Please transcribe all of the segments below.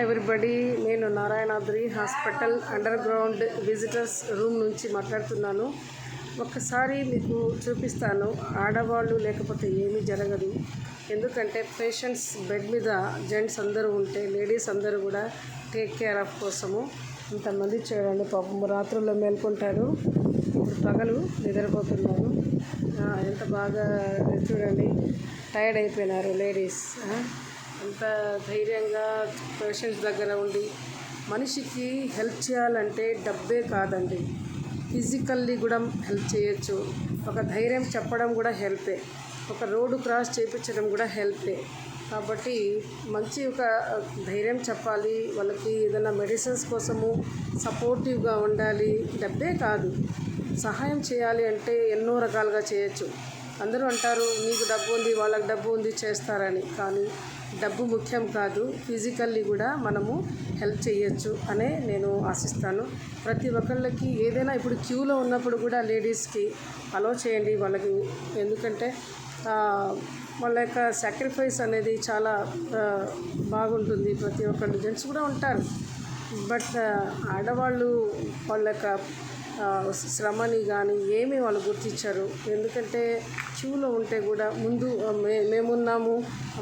Everybody, నేను Narayanadri hospital under ground visitors room నుంచి మాట్లాడుతున్నాను. ఒక్కసారి మీకు చూపిస్తాను. ఆడవాళ్ళు లేకపోతే ఏమీ జరగదు. ఎందుకంటే పేషెంట్స్ బెడ్ మీద జెంట్స్ అందరూ ఉంటే లేడీస్ అందరూ కూడా టేక్ కేర్ ఆఫ్ కోసము ఇంతమంది చూడండి. పాపం రాత్రుల్లో మేల్కొంటారు, ఇప్పుడు పగలు నిద్రపోతున్నారు. ఎంత బాగా చూడండి, టైర్డ్ అయిపోయినారు లేడీస్. ఎంత ధైర్యంగా పేషెంట్స్ దగ్గర ఉండి మనిషికి హెల్ప్ చేయాలంటే డబ్బే కాదండి, ఫిజికల్లీ కూడా హెల్ప్ చేయొచ్చు. ఒక ధైర్యం చెప్పడం కూడా హెల్పే, ఒక రోడ్డు క్రాస్ చేయించడం కూడా హెల్పే. కాబట్టి మంచి ఒక ధైర్యం చెప్పాలి వాళ్ళకి. ఏదైనా మెడిసిన్స్ కోసము సపోర్టివ్గా ఉండాలి. డబ్బే కాదు, సహాయం చేయాలి అంటే ఎన్నో రకాలుగా చేయొచ్చు. అందరూ అంటారు మీకు డబ్బు ఉంది, వాళ్ళకి డబ్బు ఉంది చేస్తారని. కానీ డబ్బు ముఖ్యం కాదు, ఫిజికల్లీ కూడా మనము హెల్ప్ చేయొచ్చు అనే నేను ఆశిస్తాను. ప్రతి ఒక్కళ్ళకి ఏదైనా ఇప్పుడు క్యూలో ఉన్నప్పుడు కూడా లేడీస్కి అలో చేయండి వాళ్ళకి. ఎందుకంటే వాళ్ళ యొక్క సాక్రిఫైస్ అనేది చాలా బాగుంటుంది. ప్రతి ఒక్కళ్ళు జెంట్స్ కూడా ఉంటారు, బట్ ఆడవాళ్ళు వాళ్ళ యొక్క శ్రమని కానీ ఏమీ వాళ్ళు గుర్తించరు. ఎందుకంటే క్యూలో ఉంటే కూడా ముందు మేమున్నాము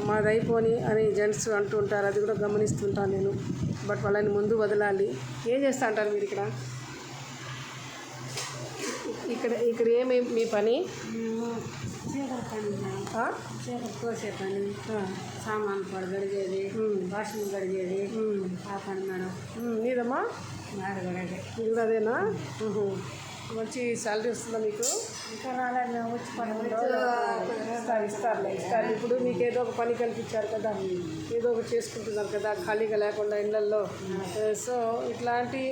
మాది అయిపోని అని జెంట్స్ అంటూ ఉంటారు. అది కూడా గమనిస్తుంటాను నేను. బట్ వాళ్ళని ముందు వదలాలి. ఏం చేస్తా అంటారు మీరు ఇక్కడ? ఇక్కడ ఏమి మీ పని? కోసే పని, సామాన్ పడి గడిగేది, వాషింగ్ గడిగేది, ఆ పని మేడం. నీదమ్మా? నాది కూడా ఇది కూడా అదేనా? మంచి శాలరీ వస్తుందా మీకు? ఇంకా రాలేదు, మేము వచ్చి పని ఇస్తారు. ఇప్పుడు మీకు ఏదో ఒక పని కల్పించారు కదా, ఏదో ఒకటి చేసుకుంటున్నారు కదా ఖాళీగా లేకుండా ఇళ్ళల్లో. సో ఇట్లాంటి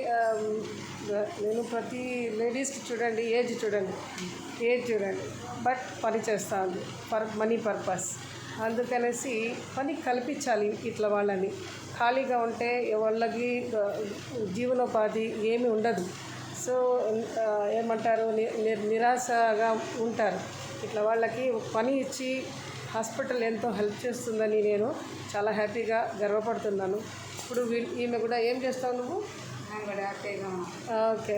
నేను ప్రతి లేడీస్కి చూడండి, ఏజ్ చూడండి, బట్ పని చేస్తా ఉంది మనీ పర్పస్. అందుకనేసి పని కల్పించాలి ఇట్లా వాళ్ళని. ఖాళీగా ఉంటే వాళ్ళకి జీవనోపాధి ఏమీ ఉండదు. సో ఏమంటారు, నిరాశగా ఉంటారు. ఇట్లా వాళ్ళకి పని ఇచ్చి హాస్పిటల్ ఎంతో హెల్ప్ చేస్తుందని నేను చాలా హ్యాపీగా గర్వపడుతున్నాను. ఇప్పుడు ఈమె కూడా ఏం చేస్తావు నువ్వు?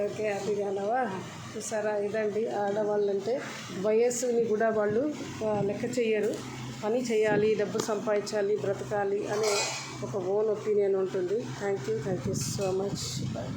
ఓకే హ్యాపీగానావా? చూసారా, ఇదండి ఆడవాళ్ళంటే. వయస్సుని కూడా వాళ్ళు లెక్క చెయ్యరు. పని చేయాలి, డబ్బు సంపాదించాలి, బ్రతకాలి అనే ఒక ఓన్ ఒపీనియన్ ఉంటుంది. Thank you so much. Bye.